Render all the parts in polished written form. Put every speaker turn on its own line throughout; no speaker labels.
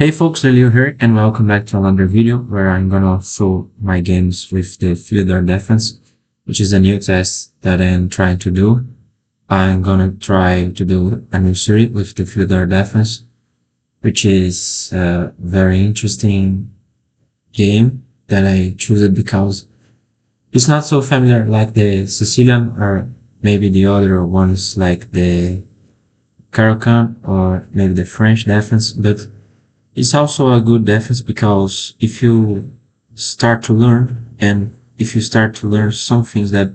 Hey folks, Lelio here and welcome back to another video where I'm gonna show my games with the Philidor defense, which is a new test that I'm trying to do. I'm gonna try to do a new series with the Philidor defense, which is a very interesting game that I choose it because it's not so familiar like the Sicilian or maybe the other ones like the Caro-Kann or maybe the French defense, but it's also a good defense because if you start to learn and if you start to learn some things that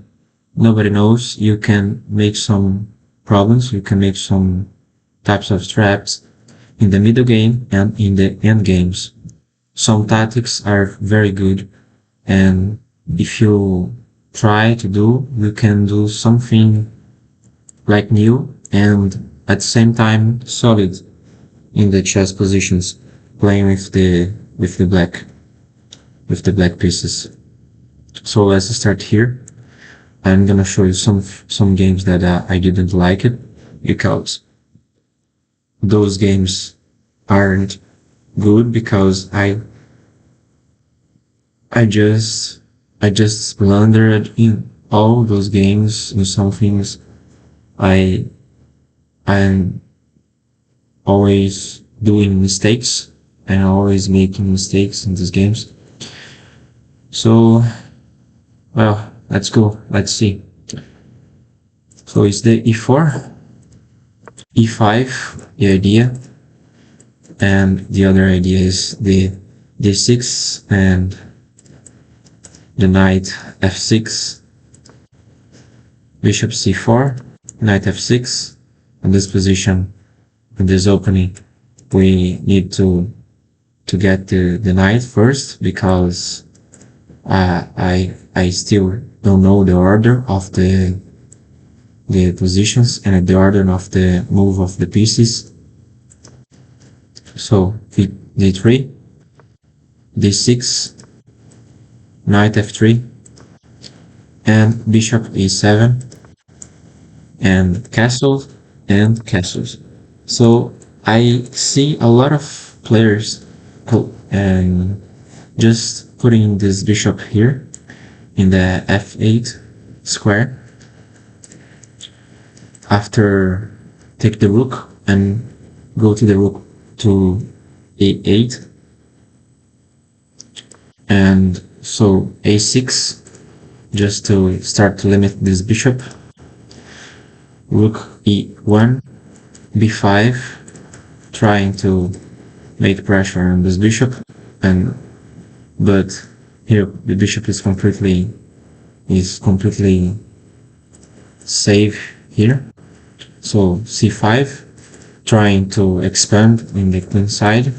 nobody knows, you can make some problems, you can make some types of traps in the middle game and in the end games. Some tactics are very good, and if you try to do, you can do something like new and at the same time solid in the chess positions, playing with the black pieces. So let's start here. I'm gonna show you some games that I didn't like it because those games aren't good because I just blundered in all those games. In some things I I'm always doing mistakes and always making mistakes in these games. So, well, let's go. Let's see. So it's the e4, e5, the idea, and the other idea is the d6 and the knight f6, bishop c4, knight f6. In this position, in this opening, we need to get the knight first because I still don't know the order of the positions and the order of the move of the pieces. So d3, d6, knight f3, and bishop e7, and castles and castles. So I see a lot of players and just putting this bishop here in the f8 square after take the rook and go to the rook to a8, and so a6 just to start to limit this bishop, rook e1, b5, trying to make pressure on this bishop, but here the bishop is completely safe here. So c5, trying to expand in the queen side,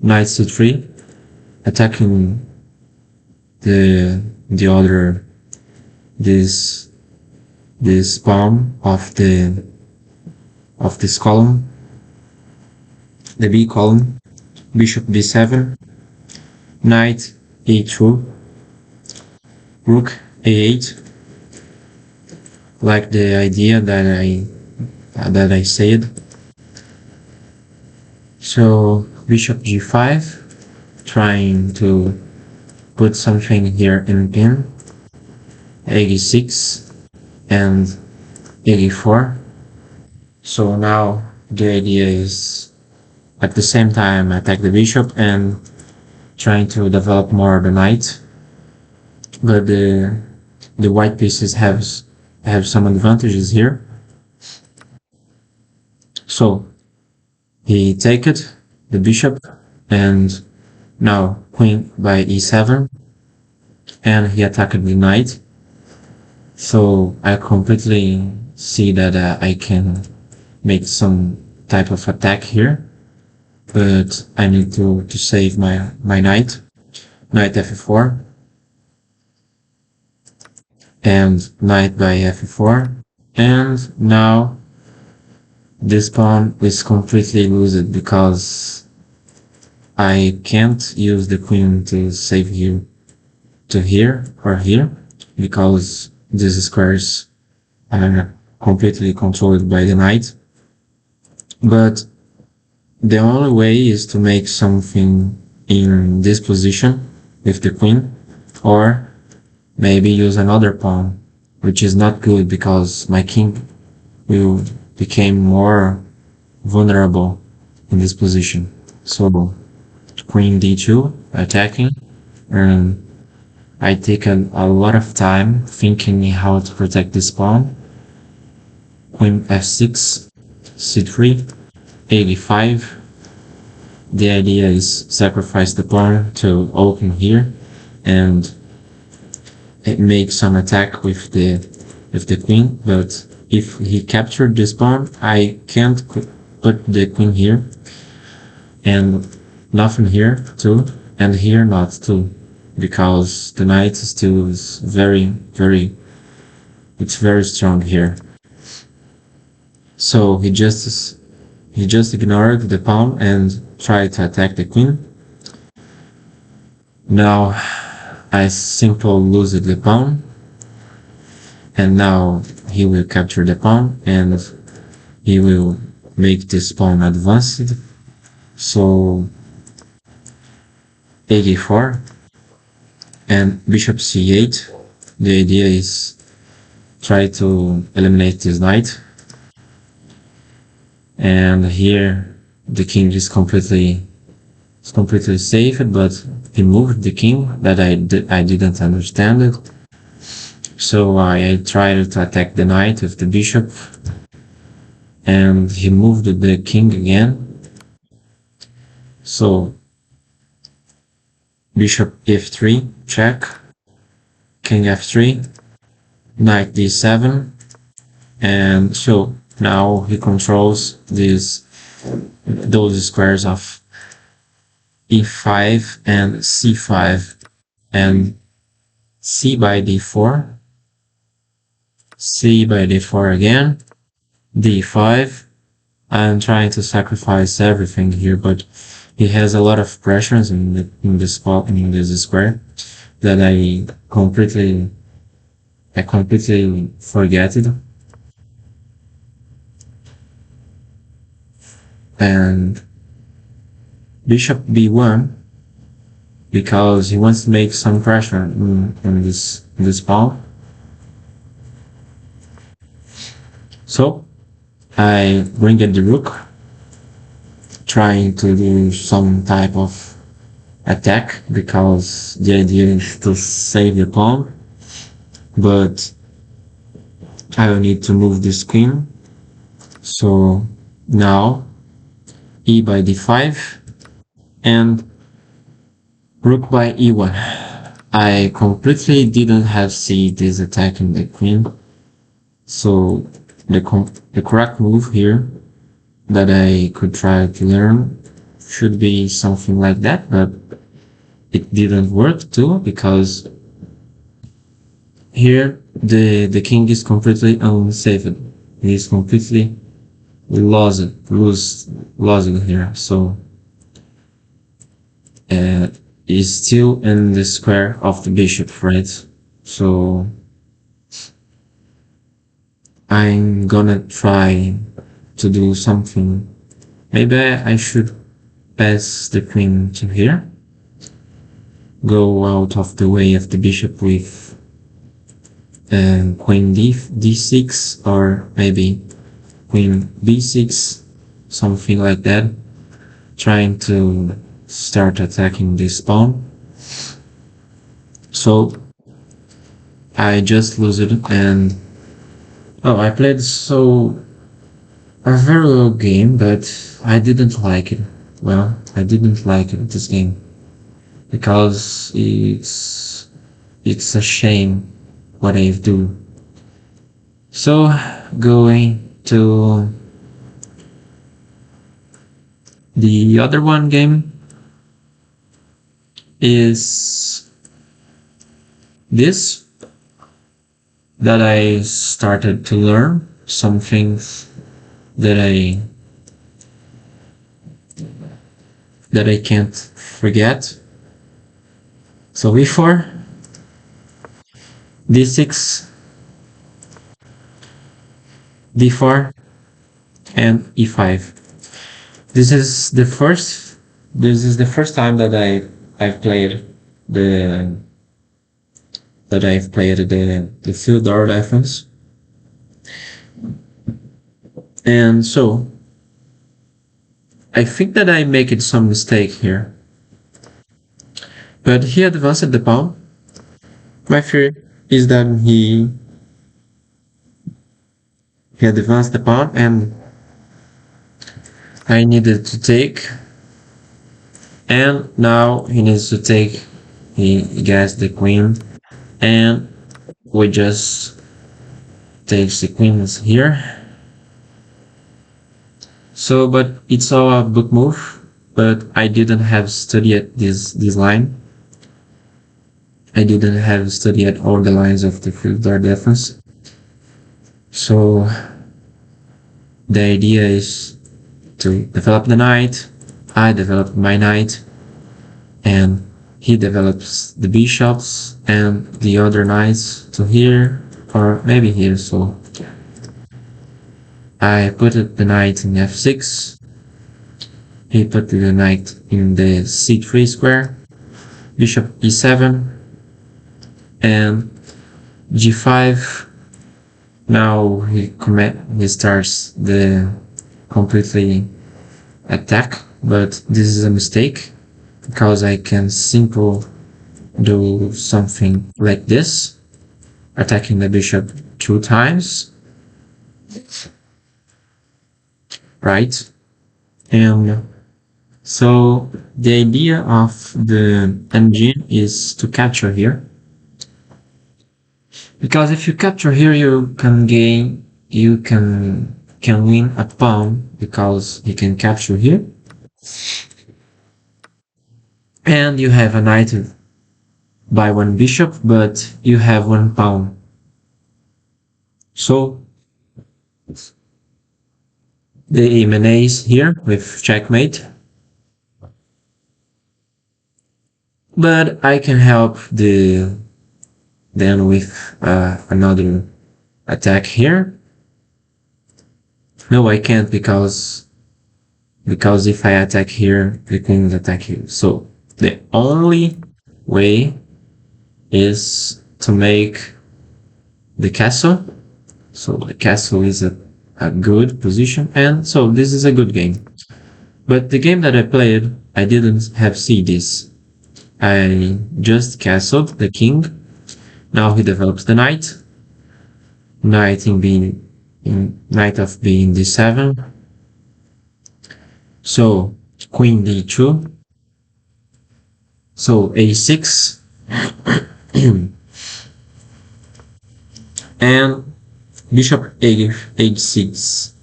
knight c3, attacking the other this pawn of this column, the b column, bishop b7, knight e2, rook a8, like the idea that I said. So bishop g5, trying to put something here in pin, a6 and a4. So now the idea is at the same time attack the bishop and trying to develop more the knight, but the white pieces have some advantages here. So he take it, the bishop, and now queen by e7, and he attacked the knight. So I completely see that I can make some type of attack here, but I need to save my knight, knight f4, and knight by f4, and now this pawn is completely lost because I can't use the queen to save here to here or here because these squares are completely controlled by the knight. But the only way is to make something in this position with the queen, or maybe use another pawn, which is not good because my king will become more vulnerable in this position. So queen d2 attacking, and I take a lot of time thinking how to protect this pawn. Queen f6, c3, a5. The idea is sacrifice the pawn to open here and it makes some attack with the queen, but if he captured this pawn, I can't put the queen here and nothing here too, and here not too, because the knight still is it's very strong here. So he just ignored the pawn and tried to attack the queen. Now I simply lose the pawn, and now he will capture the pawn and he will make this pawn advanced. So a4 and bishop c8. The idea is try to eliminate this knight, and here the king is completely safe, but he moved the king that I didn't understand it. So I tried to attack the knight with the bishop, and he moved the king again. So bishop f3 check, king f3, knight d7, and so now he controls those squares of e5 and c5 and c by d4, c by d4 again, d5. I'm trying to sacrifice everything here, but he has a lot of pressures in this spot, in this square, that I completely forget it. And bishop b1, because he wants to make some pressure in this pawn. So I bring in the rook, trying to do some type of attack, because the idea is to save the pawn, but I will need to move this queen. So now e by d5 and rook by e1. I completely didn't have see this attacking the queen, so the correct move here that I could try to learn should be something like that, but it didn't work too, because here the king is completely unsafe. He is completely losing here. So is still in the square of the bishop, right? So I'm gonna try to do something. Maybe I should pass the queen to here, go out of the way of the bishop with queen d6, or maybe queen b6, something like that, trying to start attacking this pawn. So I just lose it, and I played a very low game, but I didn't like it. Well, I didn't like it, this game, because it's a shame what I do. So going to the other one game is this, that I started to learn some things that I can't forget. So before d6, d4, and e5. This is the first. This is the first time that I've played the I've played the Philidor defense, and so I think that I make some mistake here. But he advanced the pawn. My fear is that he advanced the pawn, and I needed to take, and now he needs to take. He gets the queen, and we just takes the queens here. So, but it's all a book move. But I didn't have studied this line. I didn't have studied all the lines of the Philidor defense. So the idea is to develop the knight. I develop my knight, and he develops the bishops and the other knights to here, or maybe here. So I put the knight in f6. He put the knight in the c3 square, bishop e7, and g5. Now he starts the completely attack, but this is a mistake because I can simply do something like this, attacking the bishop 2 times, right? And so the idea of the engine is to capture here, because if you capture here, you can gain, you can win a pawn because you can capture here, and you have a knight by one bishop, but you have one pawn. So the emanates here with checkmate, but I can help then with another attack here. No, I can't because if I attack here, the queen will attack here. So the only way is to make the castle. So the castle is a good position, and so this is a good game. But the game that I played, I didn't have see this. I just castled the king. Now he develops the knight. Knight knight of being d7. So queen d2. So a6. And bishop h6.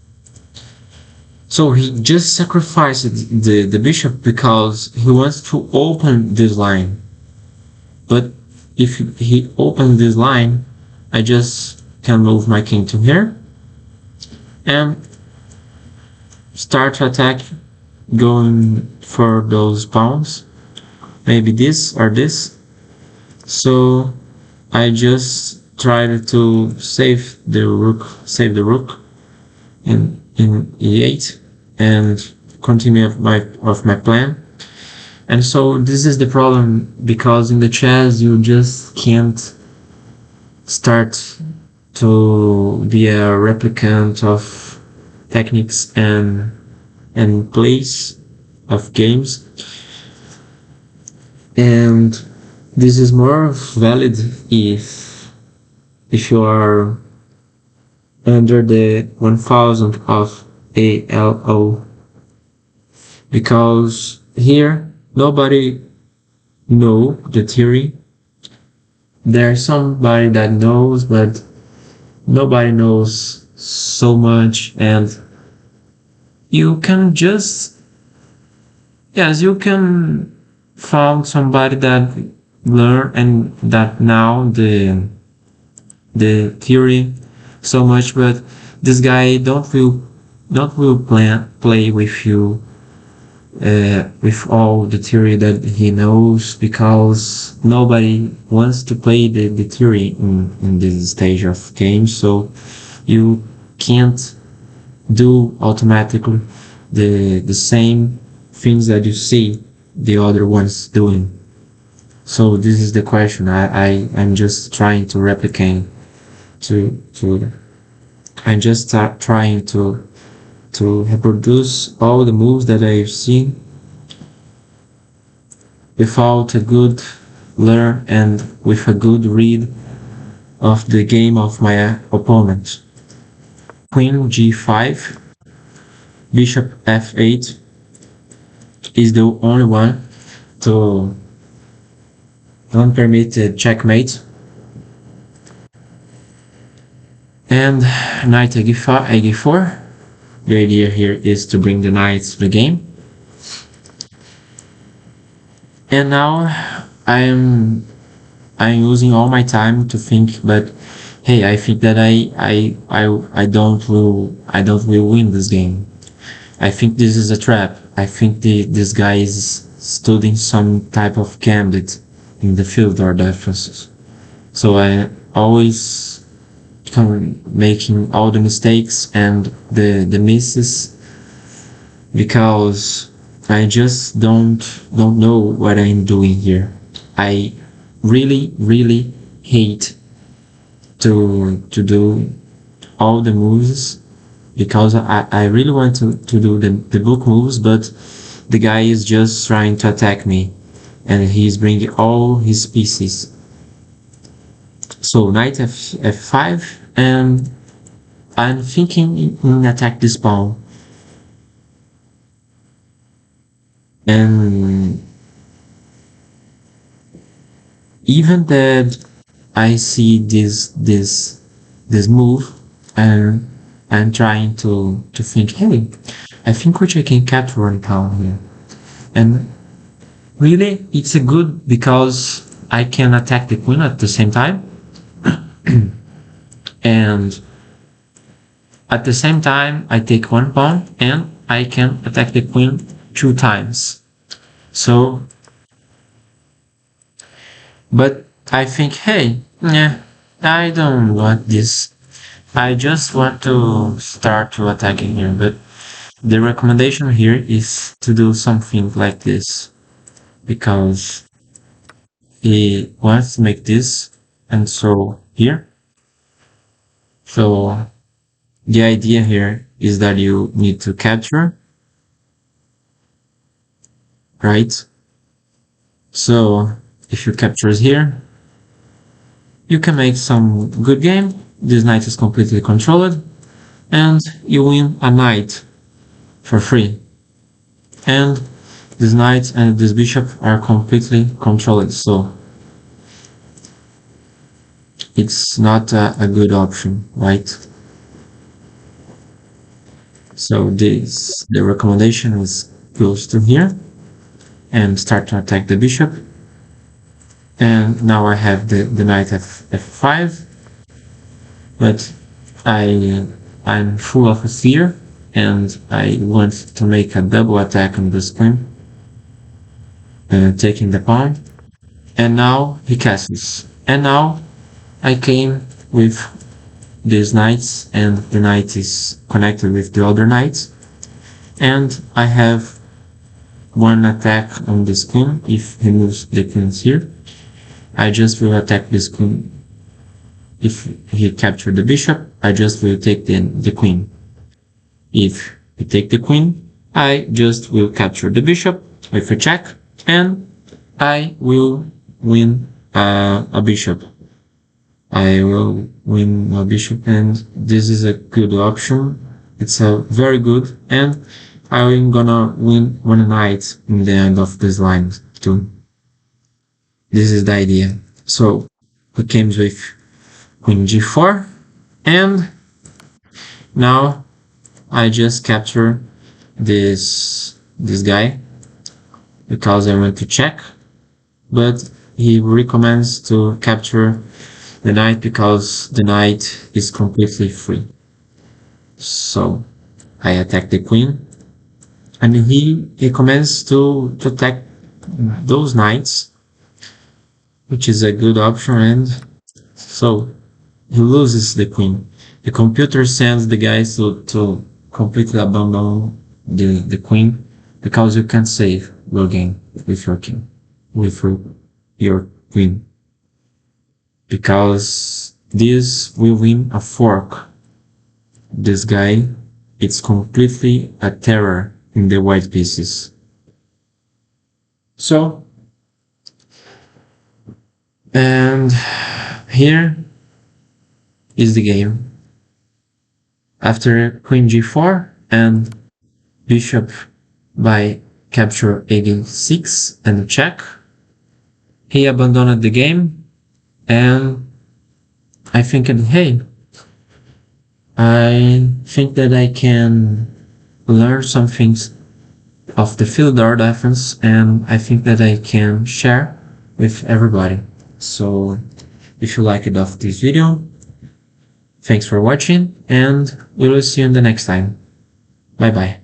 So he just sacrificed the bishop because he wants to open this line. But if he opens this line, I just can move my king to here and start to attack, going for those pawns, maybe this or this. So I just tried to save the rook in e8 and continue of my plan. And so this is the problem, because in the chess you just can't start to be a replicant of techniques and plays of games. And this is more valid if you are under the 1000 of ALO, because here nobody know the theory. There's somebody that knows, but nobody knows so much, and you can just, yes, you can find somebody that learn and that now the theory so much, but this guy don't will play with you with all the theory that he knows, because nobody wants to play the theory in this stage of games. So you can't do automatically the same things that you see the other ones doing. So this is the question. I'm just trying to replicate to I'm just trying to reproduce all the moves that I've seen without a good learn and with a good read of the game of my opponent. Queen g5, bishop f8 is the only one to don't permit a checkmate. And knight a4. The idea here is to bring the knight to the game. And now I'm using all my time to think, but hey, I think that I don't will win this game. I think this is a trap. I think this guy is studying some type of gambit in the Philidor defenses. So I always making all the mistakes and the misses because I just don't know what I'm doing here. I really hate to do all the moves because I really want to do the book moves, but the guy is just trying to attack me and he's bringing all his pieces. So knight f5, and I'm thinking in attack this pawn. And even that I see this move, and I'm trying to think, hey, I think which I can capture one pawn here. And really, it's a good because I can attack the queen at the same time. And at the same time, I take one pawn and I can attack the queen 2 times. So, but I think, hey, yeah, I don't want this. I just want to start to attacking here. But the recommendation here is to do something like this because he wants to make this, and so here. So the idea here is that you need to capture, right? So if you captures here, you can make some good game. This knight is completely controlled, and you win a knight for free. And this knight and this bishop are completely controlled, so it's not a good option, right? So the recommendation is close to here and start to attack the bishop. And now I have the knight f5, but I'm full of fear and I want to make a double attack on this queen, taking the pawn. And now he castles. And now I came with these knights, and the knight is connected with the other knights, and I have one attack on this queen. If he moves the queens here, I just will attack this queen. If he captured the bishop, I just will take the queen. If he take the queen, I just will capture the bishop with a check, and I will win a bishop. I will win a bishop, and this is a good option. It's a very good, and I'm gonna win one knight in the end of this line too. This is the idea. So we came with queen g4, and now I just capture this guy because I want to check, but he recommends to capture the knight because the knight is completely free. So I attack the queen, and he recommends to attack those knights, which is a good option, and so he loses the queen. The computer sends the guys to completely abandon the queen, because you can save your game with your king, with your queen, because this will win a fork. This guy, it's completely a terror in the white pieces. So, and here is the game. After queen g4 and bishop by capture a6 and check, he abandoned the game, and I think, hey, I think that I can learn some things of the Philidor defense, and I think that I can share with everybody. So if you liked of this video, thanks for watching, and we will see you in the next time. Bye bye.